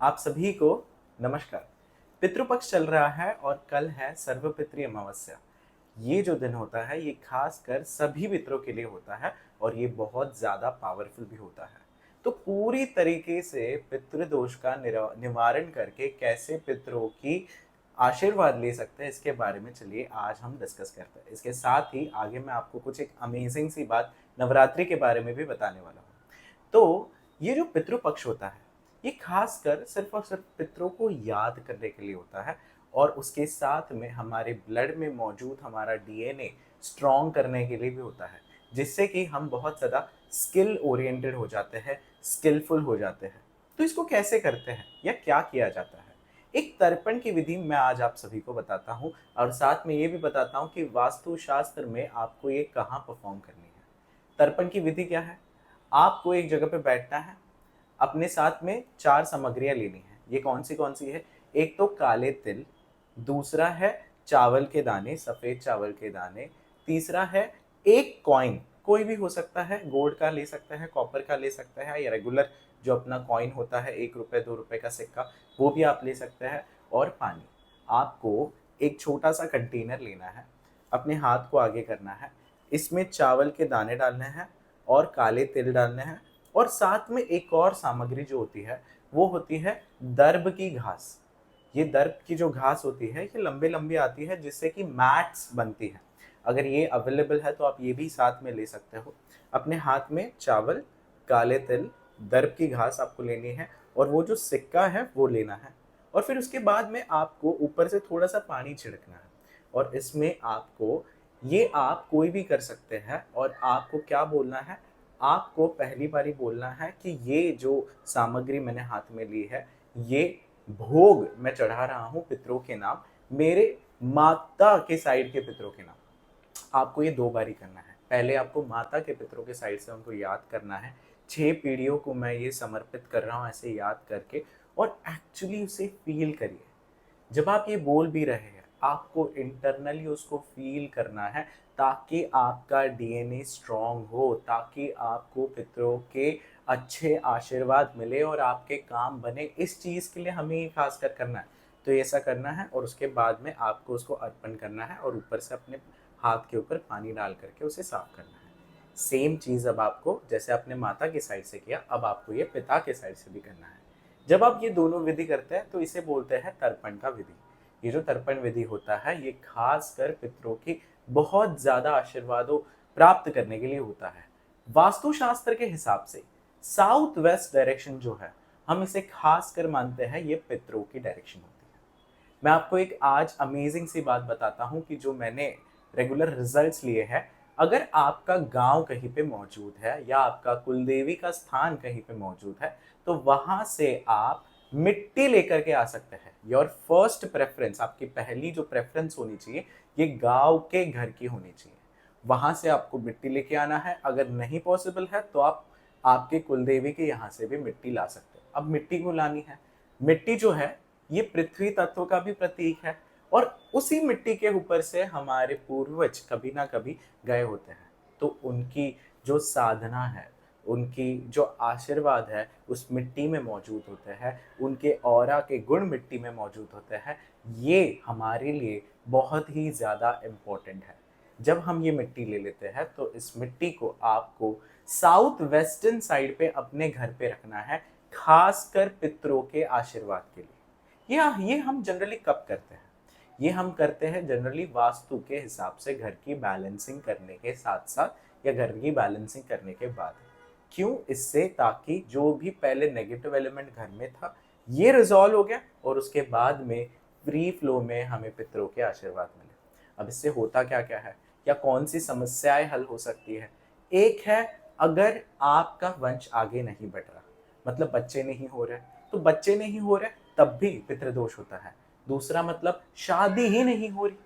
आप सभी को नमस्कार। पितृपक्ष चल रहा है और कल है सर्वपितृ अमावस्या। ये जो दिन होता है ये खासकर सभी पितरों के लिए होता है और ये बहुत ज़्यादा पावरफुल भी होता है। तो पूरी तरीके से पितृदोष का निवारण करके कैसे पितरों की आशीर्वाद ले सकते हैं इसके बारे में चलिए आज हम डिस्कस करते हैं। इसके साथ ही आगे मैं आपको कुछ एक अमेजिंग सी बात नवरात्रि के बारे में भी बताने वाला हूँ। तो ये जो पितृपक्ष होता है ये खासकर सिर्फ और सिर्फ पितरों को याद करने के लिए होता है और उसके साथ में हमारे ब्लड में मौजूद हमारा डीएनए स्ट्रॉन्ग करने के लिए भी होता है, जिससे कि हम बहुत ज़्यादा स्किल ओरिएंटेड हो जाते हैं, स्किलफुल हो जाते हैं। तो इसको कैसे करते हैं या क्या किया जाता है? एक तर्पण की विधि मैं आज आप सभी को बताता हूँ और साथ में ये भी बताता हूँ कि वास्तुशास्त्र में आपको ये कहाँ परफॉर्म करनी है। तर्पण की विधि क्या है? आपको एक जगह पे बैठना है, अपने साथ में 4 सामग्रियाँ लेनी है। ये कौन सी है? एक तो काले तिल, दूसरा है चावल के दाने, सफ़ेद चावल के दाने, तीसरा है एक कॉइन, कोई भी हो सकता है, गोल्ड का ले सकते हैं, कॉपर का ले सकते हैं या रेगुलर जो अपना कॉइन होता है ₹1 ₹2 का सिक्का, वो भी आप ले सकते हैं और पानी। आपको एक छोटा-सा कंटेनर लेना है, अपने हाथ को आगे करना है, इसमें चावल के दाने डालने हैं और काले तिल डालने हैं और साथ में एक और सामग्री जो होती है वो होती है दर्भ की घास। ये दर्भ की जो घास होती है ये लंबी-लंबी आती है जिससे कि मैट्स बनती हैं। अगर ये अवेलेबल है तो आप ये भी साथ में ले सकते हो। अपने हाथ में चावल, काले तिल, दर्भ की घास आपको लेनी है और वो जो सिक्का है वो लेना है। और फिर उसके बाद में आपको ऊपर से थोड़ा-सा पानी छिड़कना है और इसमें आपको ये आप कोई भी कर सकते हैं और आपको क्या बोलना है, आपको पहली बारी बोलना है कि ये जो सामग्री मैंने हाथ में ली है, ये भोग मैं चढ़ा रहा हूँ पितरों के नाम, मेरे माता के साइड के पितरों के नाम। आपको ये 2 बारी करना है। पहले आपको माता के पितरों के साइड से उनको याद करना है। 6 पीढ़ियों को मैं ये समर्पित कर रहा हूँ ऐसे याद करके और एक्चुअली उसे फ़ील करिए। जब आप ये बोल भी रहे हैं, आपको इंटरनली उसको फ़ील करना है ताकि आपका डीएनए स्ट्रॉन्ग हो, ताकि आपको पितरों के अच्छे आशीर्वाद मिले और आपके काम बने। इस चीज़ के लिए हमें ये खासकर करना है। तो ऐसा करना है और उसके बाद में आपको उसको अर्पण करना है और ऊपर से अपने हाथ के ऊपर पानी डाल करके उसे साफ करना है। सेम चीज़ अब आपको जैसे आपने माता की साइड से किया, अब आपको ये पिता के साइड से भी करना है। जब आप ये दोनों विधि करते हैं तो इसे बोलते हैं तर्पण का विधि। ये जो तर्पण विधि होता है ये खासकर पितरों की बहुत ज़्यादा आशीर्वादों प्राप्त करने के लिए होता है। वास्तुशास्त्र के हिसाब से साउथ वेस्ट डायरेक्शन जो है, हम इसे खासकर मानते हैं ये पितरों की डायरेक्शन होती है। मैं आपको एक आज अमेजिंग सी बात बताता हूँ कि जो मैंने रेगुलर रिजल्ट्स लिए हैं। अगर आपका गांव कहीं पे मौजूद है या आपका कुलदेवी का स्थान कहीं पे मौजूद है तो वहां से आप मिट्टी लेकर के आ सकते हैं। योर फर्स्ट प्रेफरेंस, आपकी पहली जो प्रेफरेंस होनी चाहिए ये गांव के घर की होनी चाहिए। वहां से आपको मिट्टी लेके आना है। अगर नहीं पॉसिबल है तो आप आपके कुलदेवी के यहाँ से भी मिट्टी ला सकते हैं। अब मिट्टी को लानी है। मिट्टी जो है ये पृथ्वी तत्व का भी प्रतीक है और उसी मिट्टी के ऊपर से हमारे पूर्वज कभी ना कभी गए होते हैं। तो उनकी जो साधना है, उनकी जो आशीर्वाद है उस मिट्टी में मौजूद होते हैं, उनके ऑरा के गुण मिट्टी में मौजूद होते हैं। ये हमारे लिए बहुत ही ज़्यादा इम्पोर्टेंट है। जब हम ये मिट्टी ले लेते हैं तो इस मिट्टी को आपको साउथ वेस्टर्न साइड पे अपने घर पे रखना है, खासकर पितरों के आशीर्वाद के लिए। ये हम जनरली कब करते हैं? ये हम करते हैं जनरली वास्तु के हिसाब से घर की बैलेंसिंग करने के साथ-साथ या घर की बैलेंसिंग करने के बाद। क्यों? इससे ताकि जो भी पहले नेगेटिव एलिमेंट घर में था, ये रिज़ॉल्व हो गया और उसके बाद में फ्री फ्लो में हमें पितरों के आशीर्वाद मिले। अब इससे होता क्या-क्या है या कौन-सी समस्याएँ हल हो सकती है? एक है, अगर आपका वंश आगे नहीं बढ़ रहा, मतलब बच्चे नहीं हो रहे, तो बच्चे नहीं हो रहे तब भी पितृदोष होता है। दूसरा मतलब शादी ही नहीं हो रही।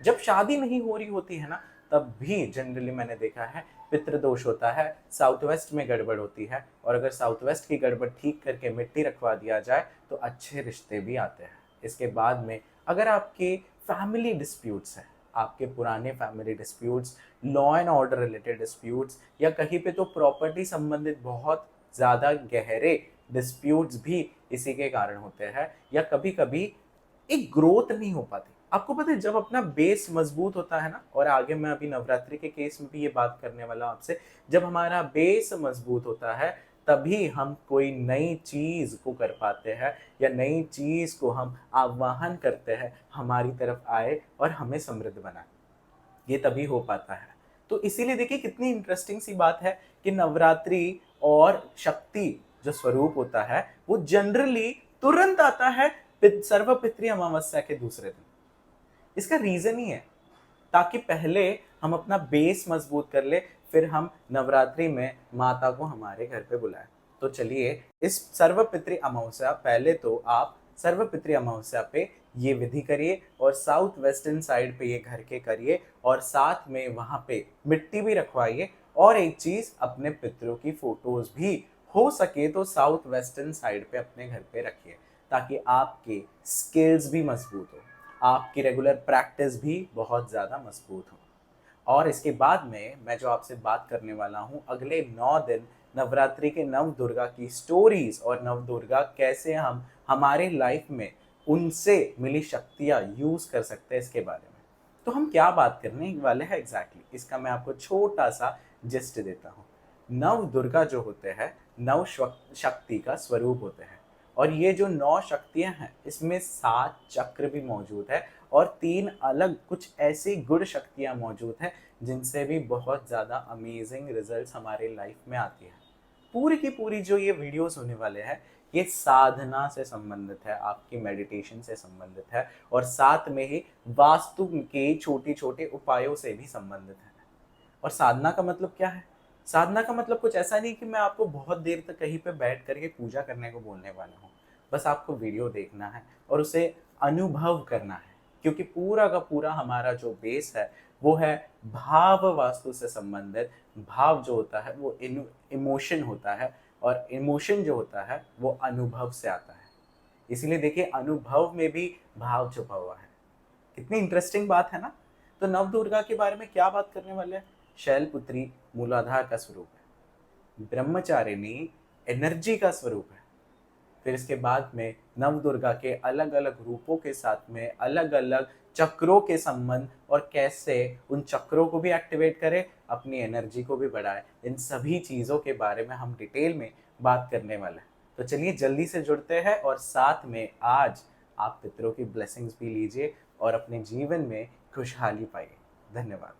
जब शादी नहीं हो रही होती है ना, तब भी जनरली मैंने देखा है पितृदोष होता है, साउथ वेस्ट में गड़बड़ होती है और अगर साउथ वेस्ट की गड़बड़ ठीक करके मिट्टी रखवा दिया जाए तो अच्छे रिश्ते भी आते हैं। इसके बाद में अगर आपके फैमिली डिस्प्यूट्स हैं, आपके पुराने family disputes, law and order related disputes या कहीं पे तो प्रॉपर्टी संबंधित बहुत ज़्यादा गहरे डिस्प्यूट्स भी इसी के कारण होते हैं, या कभी कभी एक ग्रोथ नहीं हो पाती। आपको पता है जब अपना बेस मजबूत होता है ना, और आगे मैं अभी नवरात्रि के केस में भी ये बात करने वाला हूं आपसे, जब हमारा बेस मजबूत होता है तभी हम कोई नई चीज को कर पाते हैं, या नई चीज को हम आह्वान करते हैं हमारी तरफ आए और हमें समृद्ध बनाए। ये तभी हो पाता है। तो इसीलिए देखिए कितनी इंटरेस्टिंग सी बात है कि नवरात्रि और शक्ति जो स्वरूप होता है वो जनरली तुरंत आता है सर्वपितृ अमावस्या के दूसरे दिन। इसका रीजन ही है ताकि पहले हम अपना बेस मजबूत कर ले, फिर हम नवरात्रि में माता को हमारे घर पे बुलाएं। तो चलिए इस सर्वपितृ अमावस्या, पहले तो आप सर्वपितृ अमावस्या पे ये विधि करिए और साउथ वेस्टर्न साइड पे ये घर के करिए, और साथ में वहां पे मिट्टी भी रखवाइए। और एक चीज, अपने पितरों की फोटोज भी हो सके तो साउथ वेस्टर्न साइड पे अपने घर पे रखिए, ताकि आपके स्किल्स भी मजबूत हो, आपकी रेगुलर प्रैक्टिस भी बहुत ज़्यादा मजबूत हो। और इसके बाद में मैं जो आपसे बात करने वाला हूँ, अगले 9 दिन नवरात्रि के नव दुर्गा की स्टोरीज, और नव दुर्गा कैसे हम हमारे लाइफ में उनसे मिली शक्तियाँ यूज़ कर सकते हैं, इसके बारे में। तो हम क्या बात करने वाले हैं एग्जैक्टली, इसका मैं आपको छोटा सा जिस्ट देता हूँ। नव दुर्गा जो होते हैं, नव शक्ति का स्वरूप होते हैं, और ये जो 9 शक्तियां हैं इसमें 7 चक्र भी मौजूद है, और 3 अलग कुछ ऐसी गुण शक्तियां मौजूद हैं जिनसे भी बहुत ज़्यादा अमेजिंग रिजल्ट्स हमारे लाइफ में आती है। पूरी की पूरी जो ये वीडियोस होने वाले हैं ये साधना से संबंधित है, आपकी मेडिटेशन से संबंधित है, और साथ में ही वास्तु के छोटे छोटे उपायों से भी संबंधित है। और साधना का मतलब क्या है? साधना का मतलब कुछ ऐसा नहीं कि मैं आपको बहुत देर तक कहीं पे बैठ करके पूजा करने को बोलने वाला हूँ। बस आपको वीडियो देखना है और उसे अनुभव करना है, क्योंकि पूरा का पूरा हमारा जो बेस है वो है भाव वास्तु से संबंधित। भाव जो होता है वो इमोशन होता है, और इमोशन जो होता है वो अनुभव से आता है। इसीलिए देखिए अनुभव में भी भाव छुपा हुआ है। कितनी इंटरेस्टिंग बात है ना। तो नव दुर्गा के बारे में क्या बात करने वाले हैं? शैलपुत्री मूलाधार का स्वरूप है, ब्रह्मचारिणी एनर्जी का स्वरूप है। फिर इसके बाद में नव दुर्गा के अलग अलग रूपों के साथ में अलग अलग चक्रों के संबंध, और कैसे उन चक्रों को भी एक्टिवेट करें, अपनी एनर्जी को भी बढ़ाए, इन सभी चीज़ों के बारे में हम डिटेल में बात करने वाले हैं। तो चलिए जल्दी से जुड़ते हैं, और साथ में आज आप पितरों की ब्लेसिंग्स भी लीजिए और अपने जीवन में खुशहाली पाइए। धन्यवाद।